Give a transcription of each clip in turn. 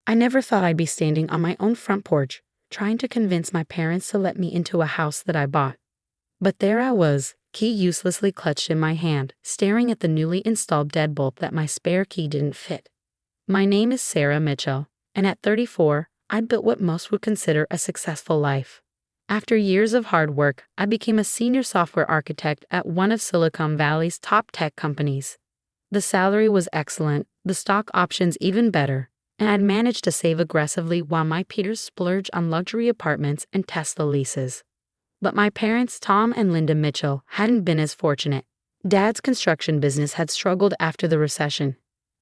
I never thought I'd be standing on my own front porch, trying to convince my parents to let me into a house that I bought. But there I was, key uselessly clutched in my hand, staring at the newly installed deadbolt that my spare key didn't fit. My name is Sarah Mitchell, and at 34, I'd built what most would consider a successful life. After years of hard work, I became a senior software architect at one of Silicon Valley's top tech companies. The salary was excellent, the stock options even better, and I'd managed to save aggressively while my peers splurged on luxury apartments and Tesla leases. But my parents, Tom and Linda Mitchell, hadn't been as fortunate. Dad's construction business had struggled after the recession,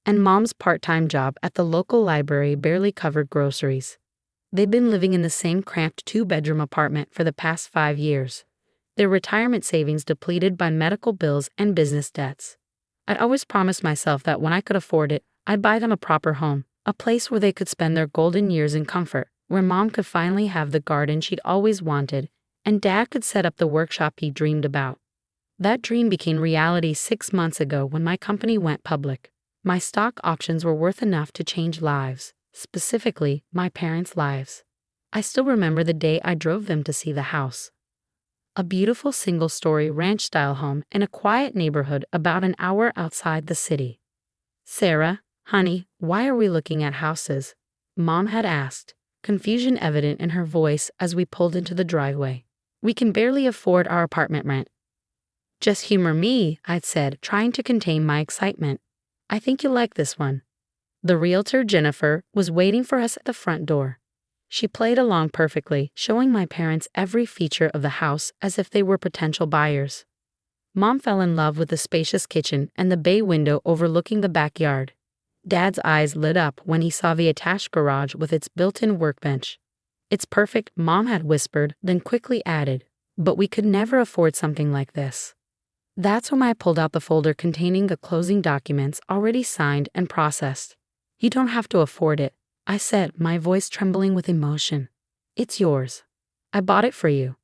and Mom's part-time job at the local library barely covered groceries. They'd been living in the same cramped two-bedroom apartment for the past 5 years, their retirement savings depleted by medical bills and business debts. I'd always promised myself that when I could afford it, I'd buy them a proper home, a place where they could spend their golden years in comfort, where Mom could finally have the garden she'd always wanted, and Dad could set up the workshop he dreamed about. That dream became reality 6 months ago when my company went public. My stock options were worth enough to change lives, specifically my parents' lives. I still remember the day I drove them to see the house. A beautiful single-story ranch-style home in a quiet neighborhood about an hour outside the city. "Sarah, honey, why are we looking at houses?" Mom had asked, confusion evident in her voice as we pulled into the driveway. "We can barely afford our apartment rent." "Just humor me," I'd said, trying to contain my excitement. "I think you'll like this one." The realtor, Jennifer, was waiting for us at the front door. She played along perfectly, showing my parents every feature of the house as if they were potential buyers. Mom fell in love with the spacious kitchen and the bay window overlooking the backyard. Dad's eyes lit up when he saw the attached garage with its built-in workbench. "It's perfect," Mom had whispered, then quickly added, "but we could never afford something like this." That's when I pulled out the folder containing the closing documents already signed and processed. "You don't have to afford it," I said, my voice trembling with emotion. "It's yours. I bought it for you."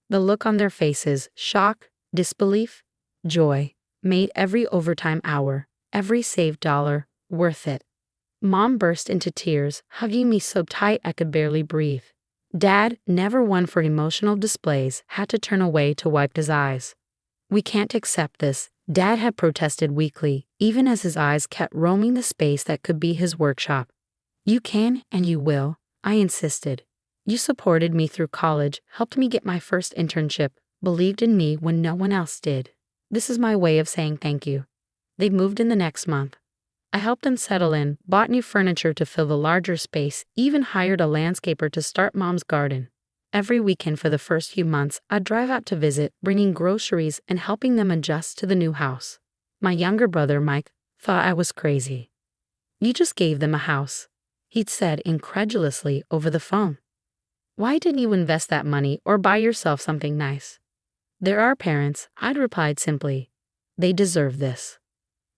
The look on their faces, shock, disbelief, joy, made every overtime hour, every saved dollar, worth it. Mom burst into tears, hugging me so tight I could barely breathe. Dad, never one for emotional displays, had to turn away to wipe his eyes. "We can't accept this," Dad had protested weakly, even as his eyes kept roaming the space that could be his workshop. "You can and you will," I insisted. "You supported me through college, helped me get my first internship, believed in me when no one else did. This is my way of saying thank you." They moved in the next month. I helped them settle in, bought new furniture to fill the larger space, even hired a landscaper to start Mom's garden. Every weekend for the first few months, I'd drive out to visit, bringing groceries and helping them adjust to the new house. My younger brother, Mike, thought I was crazy. "You just gave them a house," he'd said incredulously over the phone. "Why didn't you invest that money or buy yourself something nice?" "They're our parents," I'd replied simply. "They deserve this."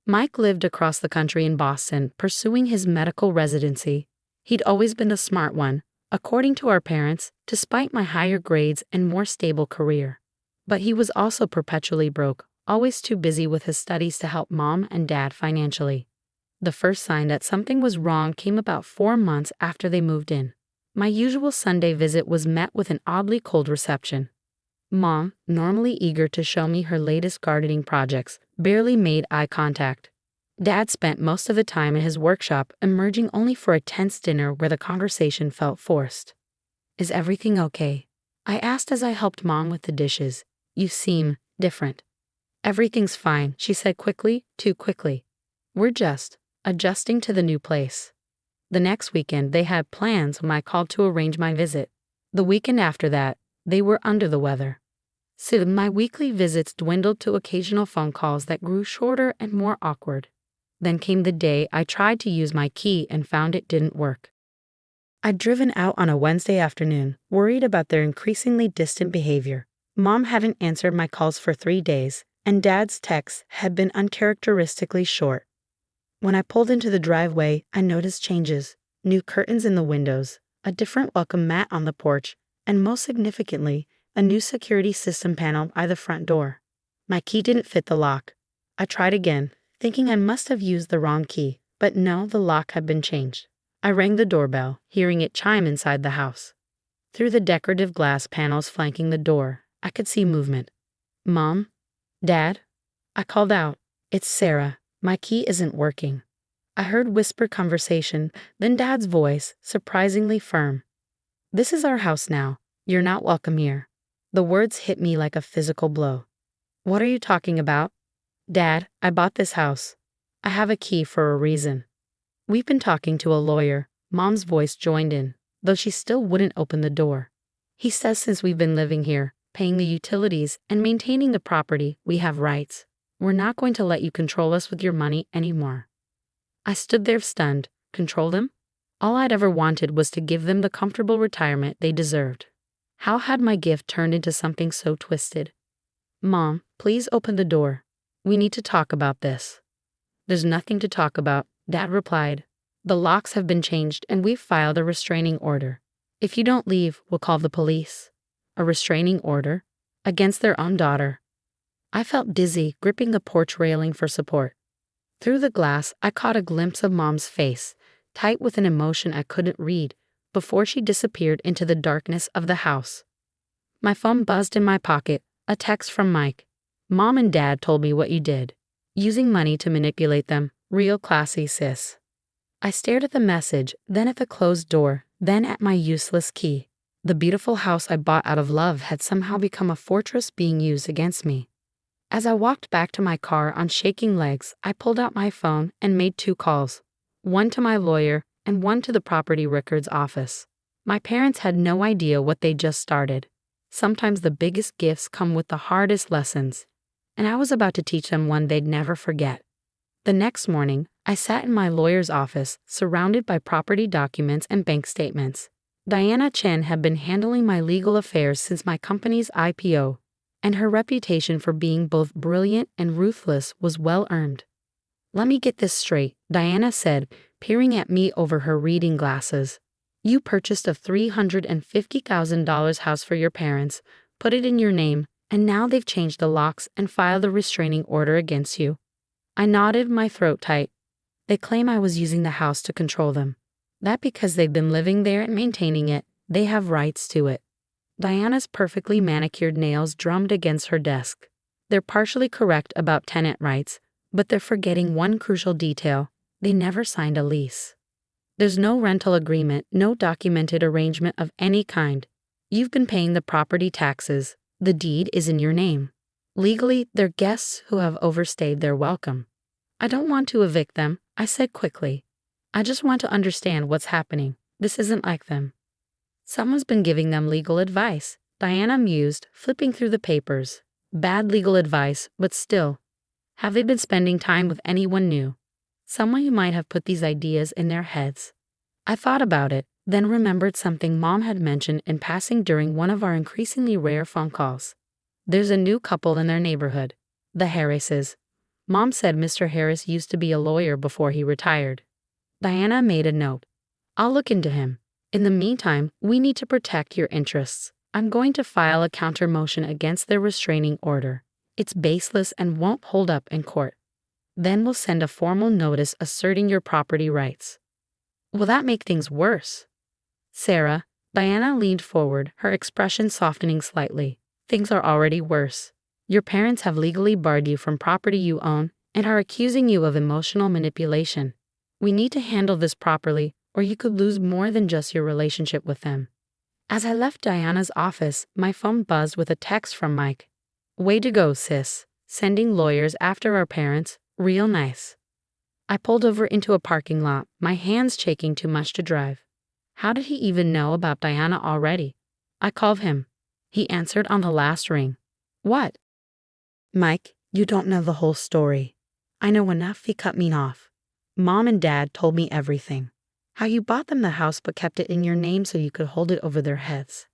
Mike lived across the country in Boston, pursuing his medical residency. He'd always been a smart one, according to our parents, despite my higher grades and more stable career. But he was also perpetually broke, always too busy with his studies to help Mom and Dad financially. The first sign that something was wrong came about 4 months after they moved in. My usual Sunday visit was met with an oddly cold reception. Mom, normally eager to show me her latest gardening projects, barely made eye contact. Dad spent most of the time in his workshop, emerging only for a tense dinner where the conversation felt forced. "Is everything okay?" I asked as I helped Mom with the dishes. "You seem different." "Everything's fine," she said quickly, too quickly. "We're just adjusting to the new place." The next weekend, they had plans when I called to arrange my visit. The weekend after that, they were under the weather. Soon, my weekly visits dwindled to occasional phone calls that grew shorter and more awkward. Then came the day I tried to use my key and found it didn't work. I'd driven out on a Wednesday afternoon, worried about their increasingly distant behavior. Mom hadn't answered my calls for 3 days, and Dad's texts had been uncharacteristically short. When I pulled into the driveway, I noticed changes: new curtains in the windows, a different welcome mat on the porch, and most significantly, a new security system panel by the front door. My key didn't fit the lock. I tried again, thinking I must have used the wrong key, but no, the lock had been changed. I rang the doorbell, hearing it chime inside the house. Through the decorative glass panels flanking the door, I could see movement. Mom? Dad? I called out. It's Sarah. My key isn't working. I heard whispered conversation, then Dad's voice, surprisingly firm. This is our house now. You're not welcome here. The words hit me like a physical blow. What are you talking about? Dad, I bought this house. I have a key for a reason. We've been talking to a lawyer. Mom's voice joined in, though she still wouldn't open the door. He says since we've been living here, paying the utilities and maintaining the property, we have rights. We're not going to let you control us with your money anymore. I stood there stunned. Control them? All I'd ever wanted was to give them the comfortable retirement they deserved. How had my gift turned into something so twisted? Mom, please open the door. We need to talk about this. There's nothing to talk about, Dad replied. The locks have been changed and we've filed a restraining order. If you don't leave, we'll call the police. A restraining order? Against their own daughter. I felt dizzy, gripping the porch railing for support. Through the glass, I caught a glimpse of Mom's face, tight with an emotion I couldn't read, before she disappeared into the darkness of the house. My phone buzzed in my pocket, a text from Mike. Mom and Dad told me what you did. Using money to manipulate them, real classy, sis. I stared at the message, then at the closed door, then at my useless key. The beautiful house I bought out of love had somehow become a fortress being used against me. As I walked back to my car on shaking legs, I pulled out my phone and made 2 calls. One to my lawyer and one to the property records office. My parents had no idea what they just started. Sometimes the biggest gifts come with the hardest lessons, and I was about to teach them one they'd never forget. The next morning, I sat in my lawyer's office, surrounded by property documents and bank statements. Diana Chen had been handling my legal affairs since my company's IPO, and her reputation for being both brilliant and ruthless was well earned. Let me get this straight, Diana said, peering at me over her reading glasses. You purchased a $350,000 house for your parents, put it in your name, and now they've changed the locks and filed a restraining order against you. I nodded, my throat tight. They claim I was using the house to control them. That because they've been living there and maintaining it, they have rights to it. Diana's perfectly manicured nails drummed against her desk. They're partially correct about tenant rights, but they're forgetting one crucial detail. They never signed a lease. There's no rental agreement, no documented arrangement of any kind. You've been paying the property taxes. The deed is in your name. Legally, they're guests who have overstayed their welcome. I don't want to evict them, I said quickly. I just want to understand what's happening. This isn't like them. Someone's been giving them legal advice, Diana mused, flipping through the papers. Bad legal advice, but still. Have they been spending time with anyone new? Someone who might have put these ideas in their heads. I thought about it, then remembered something Mom had mentioned in passing during one of our increasingly rare phone calls. There's a new couple in their neighborhood, the Harrises. Mom said Mr. Harris used to be a lawyer before he retired. Diana made a note. I'll look into him. In the meantime, we need to protect your interests. I'm going to file a counter motion against their restraining order. It's baseless and won't hold up in court. Then we'll send a formal notice asserting your property rights. Will that make things worse? Sarah, Diana leaned forward, her expression softening slightly. Things are already worse. Your parents have legally barred you from property you own and are accusing you of emotional manipulation. We need to handle this properly, or you could lose more than just your relationship with them. As I left Diana's office, my phone buzzed with a text from Mike. Way to go, sis. Sending lawyers after our parents. Real nice. I pulled over into a parking lot, my hands shaking too much to drive. How did he even know about Diana already? I called him. He answered on the last ring. What? Mike, you don't know the whole story. I know enough. He cut me off. Mom and Dad told me everything. How you bought them the house but kept it in your name so you could hold it over their heads.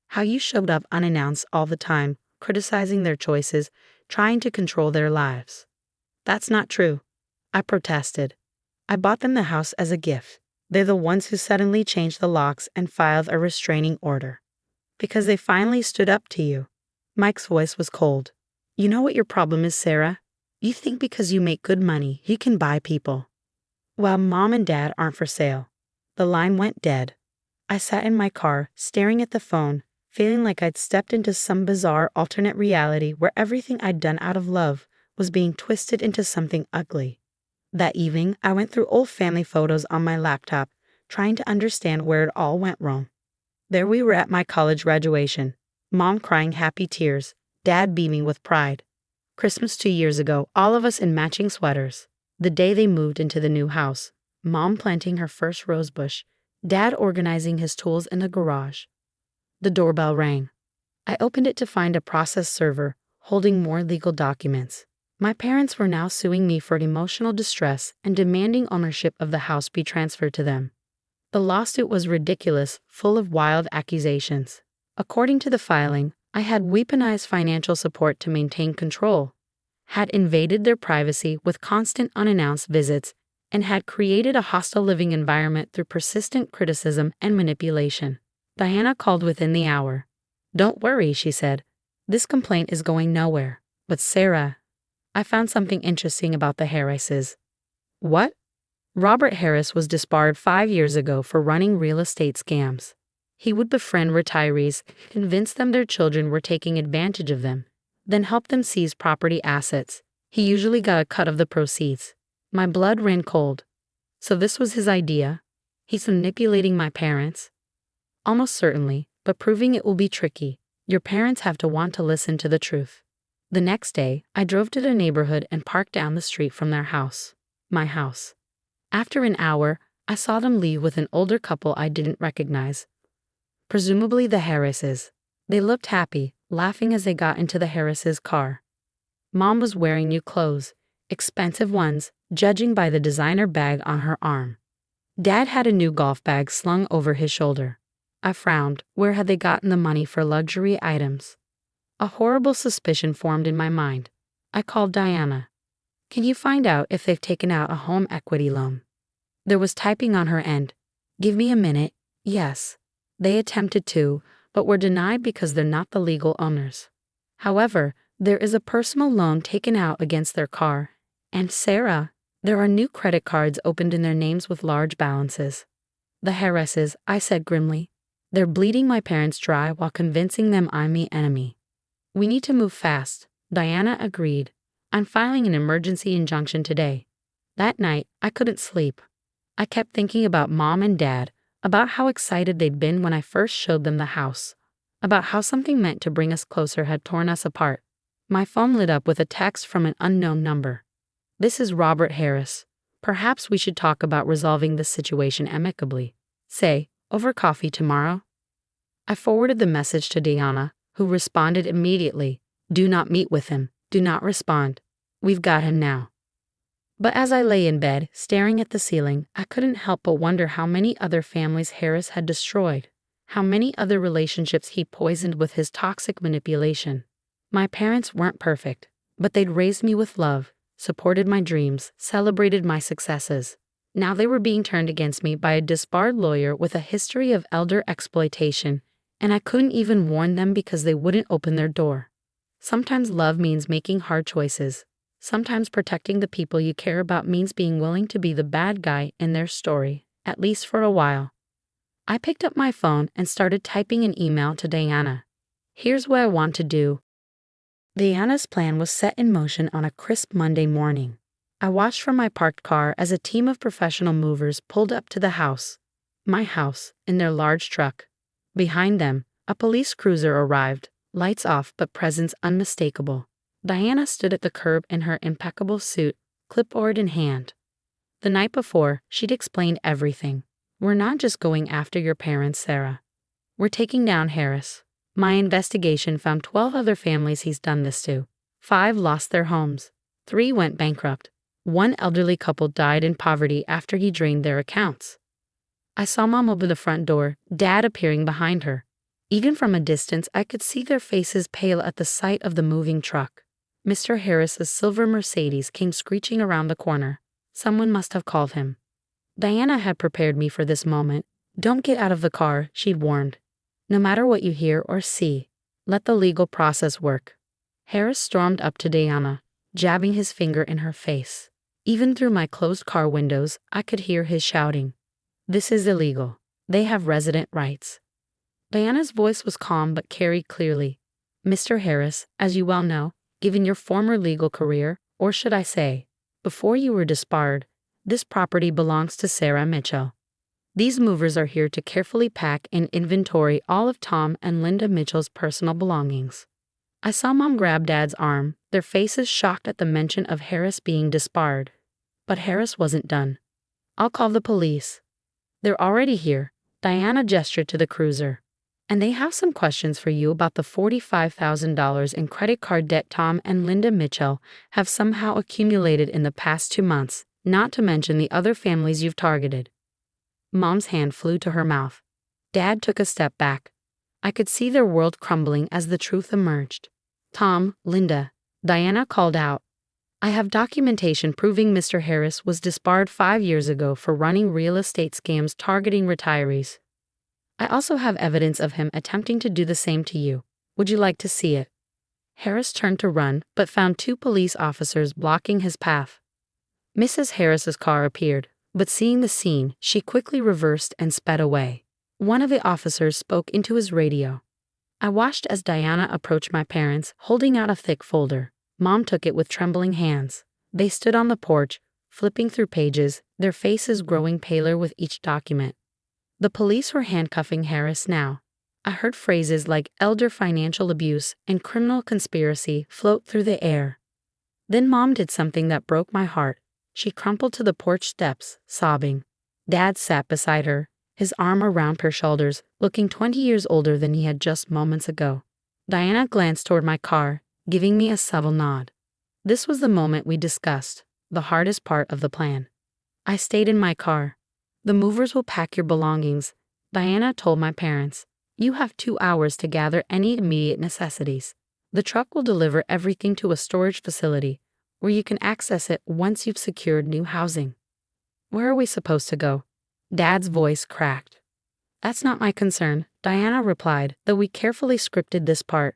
How you showed up unannounced all the time, criticizing their choices, trying to control their lives. That's not true. I protested. I bought them the house as a gift. They're the ones who suddenly changed the locks and filed a restraining order. Because they finally stood up to you. Mike's voice was cold. You know what your problem is, Sarah? You think because you make good money, you can buy people. Well, Mom and Dad aren't for sale. The line went dead. I sat in my car, staring at the phone, feeling like I'd stepped into some bizarre alternate reality where everything I'd done out of love was being twisted into something ugly. That evening, I went through old family photos on my laptop, trying to understand where it all went wrong. There we were at my college graduation, Mom crying happy tears, Dad beaming with pride. Christmas 2 years ago, all of us in matching sweaters. The day they moved into the new house, Mom planting her first rose bush, Dad organizing his tools in the garage. The doorbell rang. I opened it to find a process server holding more legal documents. My parents were now suing me for emotional distress and demanding ownership of the house be transferred to them. The lawsuit was ridiculous, full of wild accusations. According to the filing, I had weaponized financial support to maintain control, had invaded their privacy with constant unannounced visits, and had created a hostile living environment through persistent criticism and manipulation. Diana called within the hour. "Don't worry," she said. "This complaint is going nowhere." "But Sarah, I found something interesting about the Harrises." "What?" "Robert Harris was disbarred 5 years ago for running real estate scams. He would befriend retirees, convince them their children were taking advantage of them, then help them seize property assets. He usually got a cut of the proceeds." My blood ran cold. So this was his idea? He's manipulating my parents? "Almost certainly, but proving it will be tricky. Your parents have to want to listen to the truth." The next day, I drove to their neighborhood and parked down the street from their house. My house. After an hour, I saw them leave with an older couple I didn't recognize. Presumably the Harrises. They looked happy, laughing as they got into the Harrises' car. Mom was wearing new clothes, expensive ones, judging by the designer bag on her arm. Dad had a new golf bag slung over his shoulder. I frowned. Where had they gotten the money for luxury items? A horrible suspicion formed in my mind. I called Diana. "Can you find out if they've taken out a home equity loan?" There was typing on her end. "Give me a minute." "Yes." They attempted to, but were denied because they're not the legal owners. However, there is a personal loan taken out against their car. And Sarah, there are new credit cards opened in their names with large balances. "The Harrises," I said grimly. "They're bleeding my parents dry while convincing them I'm the enemy." "We need to move fast," Diana agreed. "I'm filing an emergency injunction today." That night, I couldn't sleep. I kept thinking about Mom and Dad, about how excited they'd been when I first showed them the house, about how something meant to bring us closer had torn us apart. My phone lit up with a text from an unknown number. "This is Robert Harris. Perhaps we should talk about resolving this situation amicably. Say, over coffee tomorrow?" I forwarded the message to Diana, who responded immediately. "Do not meet with him. Do not respond. We've got him now." But as I lay in bed, staring at the ceiling, I couldn't help but wonder how many other families Harris had destroyed, how many other relationships he poisoned with his toxic manipulation. My parents weren't perfect, but they'd raised me with love, supported my dreams, celebrated my successes. Now they were being turned against me by a disbarred lawyer with a history of elder exploitation, and I couldn't even warn them because they wouldn't open their door. Sometimes love means making hard choices. Sometimes protecting the people you care about means being willing to be the bad guy in their story, at least for a while. I picked up my phone and started typing an email to Diana. "Here's what I want to do." Diana's plan was set in motion on a crisp Monday morning. I watched from my parked car as a team of professional movers pulled up to the house, my house, in their large truck. Behind them, a police cruiser arrived, lights off but presence unmistakable. Diana stood at the curb in her impeccable suit, clipboard in hand. The night before, she'd explained everything. "We're not just going after your parents, Sarah. We're taking down Harris. My investigation found 12 other families he's done this to. 5 lost their homes. 3 went bankrupt. 1 elderly couple died in poverty after he drained their accounts." I saw Mom open the front door, Dad appearing behind her. Even from a distance, I could see their faces pale at the sight of the moving truck. Mr. Harris's silver Mercedes came screeching around the corner. Someone must have called him. Diana had prepared me for this moment. "Don't get out of the car," she'd warned. "No matter what you hear or see, let the legal process work." Harris stormed up to Diana, jabbing his finger in her face. Even through my closed car windows, I could hear his shouting. This is illegal. They have resident rights. Diana's voice was calm but carried clearly. Mr. Harris, as you well know, given your former legal career, or should I say, before you were disbarred, this property belongs to Sarah Mitchell. These movers are here to carefully pack and inventory all of Tom and Linda Mitchell's personal belongings. I saw Mom grab Dad's arm, their faces shocked at the mention of Harris being disbarred. But Harris wasn't done. I'll call the police. They're already here. Diana gestured to the cruiser. And they have some questions for you about the $45,000 in credit card debt Tom and Linda Mitchell have somehow accumulated in the past 2 months, not to mention the other families you've targeted. Mom's hand flew to her mouth. Dad took a step back. I could see their world crumbling as the truth emerged. Tom, Linda, Diana called out. I have documentation proving Mr. Harris was disbarred 5 years ago for running real estate scams targeting retirees. I also have evidence of him attempting to do the same to you. Would you like to see it? Harris turned to run, but found 2 police officers blocking his path. Mrs. Harris's car appeared, but seeing the scene, she quickly reversed and sped away. One of the officers spoke into his radio. I watched as Diana approached my parents, holding out a thick folder. Mom took it with trembling hands. They stood on the porch, flipping through pages, their faces growing paler with each document. The police were handcuffing Harris now. I heard phrases like elder financial abuse and criminal conspiracy float through the air. Then Mom did something that broke my heart. She crumpled to the porch steps, sobbing. Dad sat beside her, his arm around her shoulders, looking 20 years older than he had just moments ago. Diana glanced toward my car, giving me a subtle nod. This was the moment we discussed, the hardest part of the plan. I stayed in my car. The movers will pack your belongings, Diana told my parents. You have 2 hours to gather any immediate necessities. The truck will deliver everything to a storage facility, where you can access it once you've secured new housing. Where are we supposed to go? Dad's voice cracked. That's not my concern, Diana replied, though we carefully scripted this part.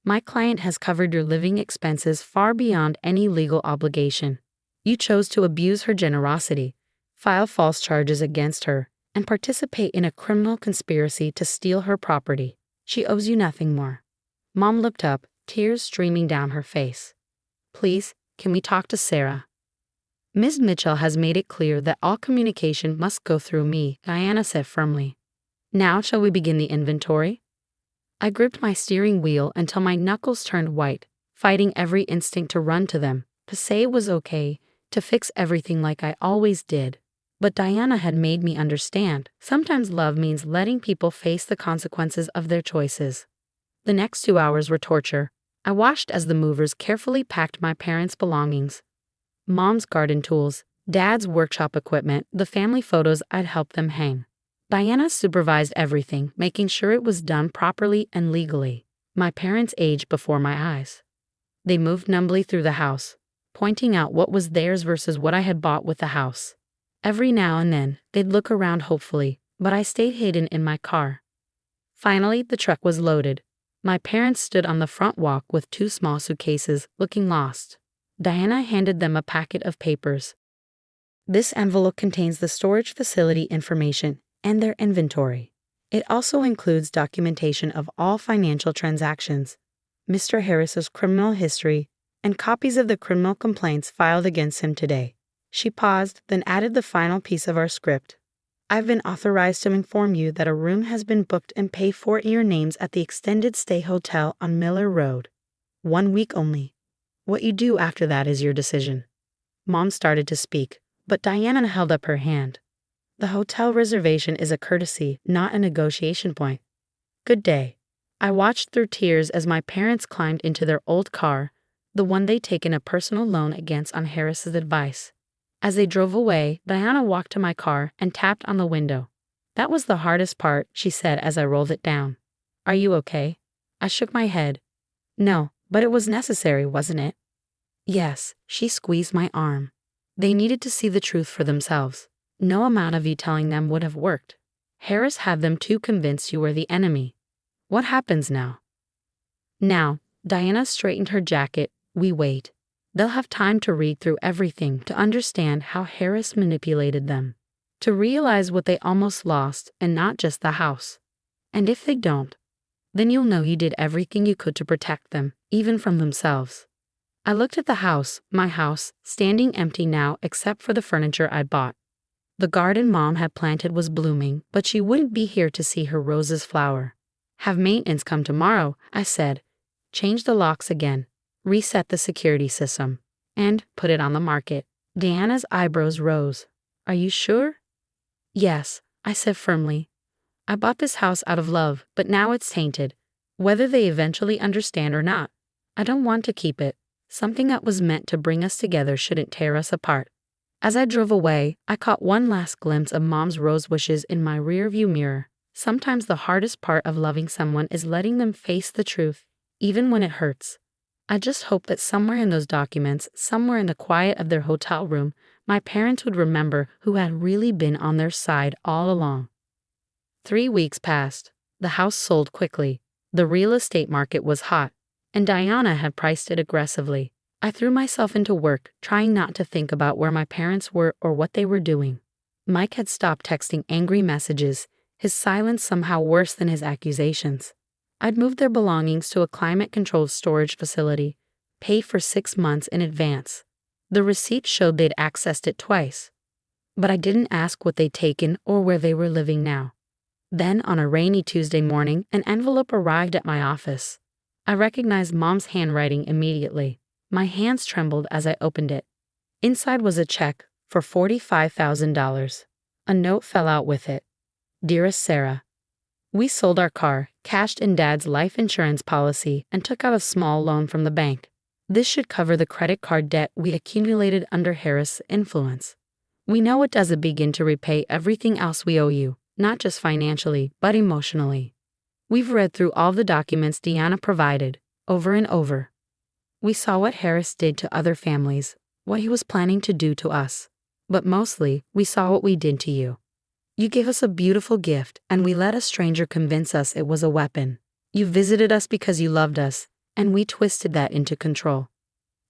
My client has covered your living expenses far beyond any legal obligation. You chose to abuse her generosity, file false charges against her, and participate in a criminal conspiracy to steal her property. She owes you nothing more. Mom looked up, tears streaming down her face. Please, can we talk to Sarah? Ms. Mitchell has made it clear that all communication must go through me, Diana said firmly. Now shall we begin the inventory? I gripped my steering wheel until my knuckles turned white, fighting every instinct to run to them, to say it was okay, to fix everything like I always did. But Diana had made me understand, sometimes love means letting people face the consequences of their choices. The next 2 hours were torture. I watched as the movers carefully packed my parents' belongings. Mom's garden tools, Dad's workshop equipment, the family photos I'd helped them hang. Diana supervised everything, making sure it was done properly and legally. My parents aged before my eyes. They moved numbly through the house, pointing out what was theirs versus what I had bought with the house. Every now and then, they'd look around hopefully, but I stayed hidden in my car. Finally, the truck was loaded. My parents stood on the front walk with 2 small suitcases, looking lost. Diana handed them a packet of papers. This envelope contains the storage facility information and their inventory. It also includes documentation of all financial transactions, Mr. Harris's criminal history, and copies of the criminal complaints filed against him today. She paused, then added the final piece of our script. I've been authorized to inform you that a room has been booked and paid for in your names at the Extended Stay Hotel on Miller Road. 1 week only. What you do after that is your decision. Mom started to speak, but Diana held up her hand. The hotel reservation is a courtesy, not a negotiation point. Good day. I watched through tears as my parents climbed into their old car, the one they'd taken a personal loan against on Harris's advice. As they drove away, Diana walked to my car and tapped on the window. That was the hardest part, she said as I rolled it down. Are you okay? I shook my head. No, but it was necessary, wasn't it? Yes, she squeezed my arm. They needed to see the truth for themselves. No amount of you telling them would have worked. Harris had them too convinced you were the enemy. What happens now? Now, Diana straightened her jacket. We wait. They'll have time to read through everything to understand how Harris manipulated them. to realize what they almost lost and not just the house. And if they don't, then you'll know you did everything you could to protect them, even from themselves. I looked at the house, my house, standing empty now except for the furniture I bought. The garden Mom had planted was blooming, but she wouldn't be here to see her roses flower. Have maintenance come tomorrow, I said. Change the locks again, reset the security system, and put it on the market. Diana's eyebrows rose. Are you sure? Yes, I said firmly. I bought this house out of love, but now it's tainted. Whether they eventually understand or not, I don't want to keep it. Something that was meant to bring us together shouldn't tear us apart. As I drove away, I caught one last glimpse of Mom's rose bushes in my rearview mirror. Sometimes the hardest part of loving someone is letting them face the truth, even when it hurts. I just hope that somewhere in those documents, somewhere in the quiet of their hotel room, my parents would remember who had really been on their side all along. 3 weeks passed. The house sold quickly. The real estate market was hot, and Diana had priced it aggressively. I threw myself into work, trying not to think about where my parents were or what they were doing. Mike had stopped texting angry messages, his silence somehow worse than his accusations. I'd moved their belongings to a climate-controlled storage facility, paid for 6 months in advance. The receipt showed they'd accessed it twice, but I didn't ask what they'd taken or where they were living now. Then, on a rainy Tuesday morning, an envelope arrived at my office. I recognized Mom's handwriting immediately. My hands trembled as I opened it. Inside was a check for $45,000. A note fell out with it. Dearest Sarah, we sold our car, cashed in Dad's life insurance policy, and took out a small loan from the bank. This should cover the credit card debt we accumulated under Harris' influence. We know it doesn't begin to repay everything else we owe you, not just financially, but emotionally. We've read through all the documents Diana provided, over and over. We saw what Harris did to other families, what he was planning to do to us. But mostly, we saw what we did to you. You gave us a beautiful gift, and we let a stranger convince us it was a weapon. You visited us because you loved us, and we twisted that into control.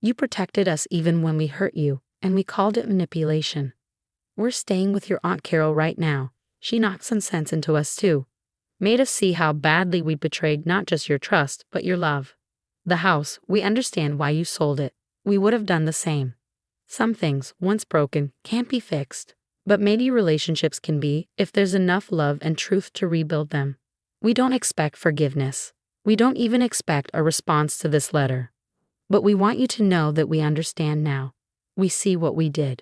You protected us even when we hurt you, and we called it manipulation. We're staying with your Aunt Carol right now. She knocked some sense into us too. Made us see how badly we betrayed not just your trust, but your love. The house, we understand why you sold it. We would have done the same. Some things, once broken, can't be fixed. But maybe relationships can be, if there's enough love and truth to rebuild them. We don't expect forgiveness. We don't even expect a response to this letter. But we want you to know that we understand now. We see what we did.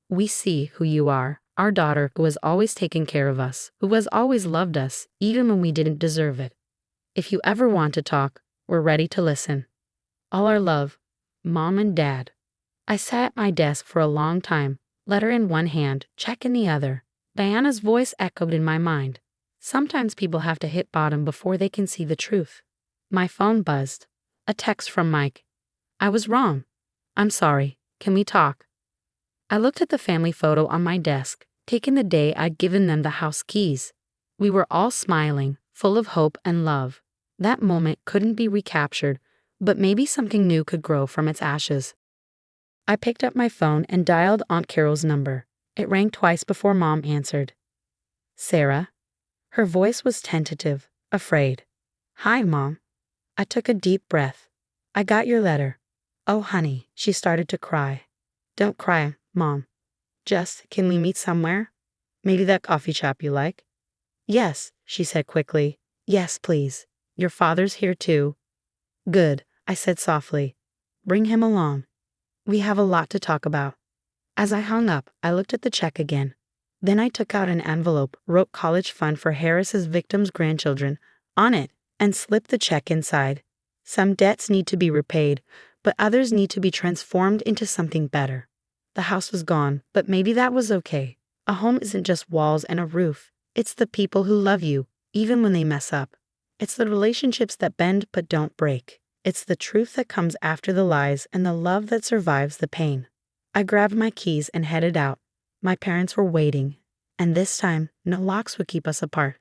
We see who you are, our daughter who has always taken care of us, who has always loved us, even when we didn't deserve it. If you ever want to talk, we're ready to listen. All our love, Mom and Dad. I sat at my desk for a long time, letter in one hand, check in the other. Diana's voice echoed in my mind. Sometimes people have to hit bottom before they can see the truth. My phone buzzed. A text from Mike. I was wrong. I'm sorry. Can we talk? I looked at the family photo on my desk, taken the day I'd given them the house keys. We were all smiling, full of hope and love. That moment couldn't be recaptured, but maybe something new could grow from its ashes. I picked up my phone and dialed Aunt Carol's number. It rang twice before Mom answered. Sarah? Her voice was tentative, afraid. Hi, Mom. I took a deep breath. I got your letter. Oh, honey, she started to cry. Don't cry, Mom. Just, can we meet somewhere? Maybe that coffee shop you like? Yes, she said quickly. Yes, please. Your father's here too. Good, I said softly. Bring him along. We have a lot to talk about. As I hung up, I looked at the check again. Then I took out an envelope, wrote college fund for Harris's victims' grandchildren on it, and slipped the check inside. Some debts need to be repaid, but others need to be transformed into something better. The house was gone, but maybe that was okay. A home isn't just walls and a roof. It's the people who love you, even when they mess up. It's the relationships that bend but don't break. It's the truth that comes after the lies and the love that survives the pain. I grabbed my keys and headed out. My parents were waiting, and this time, no locks would keep us apart.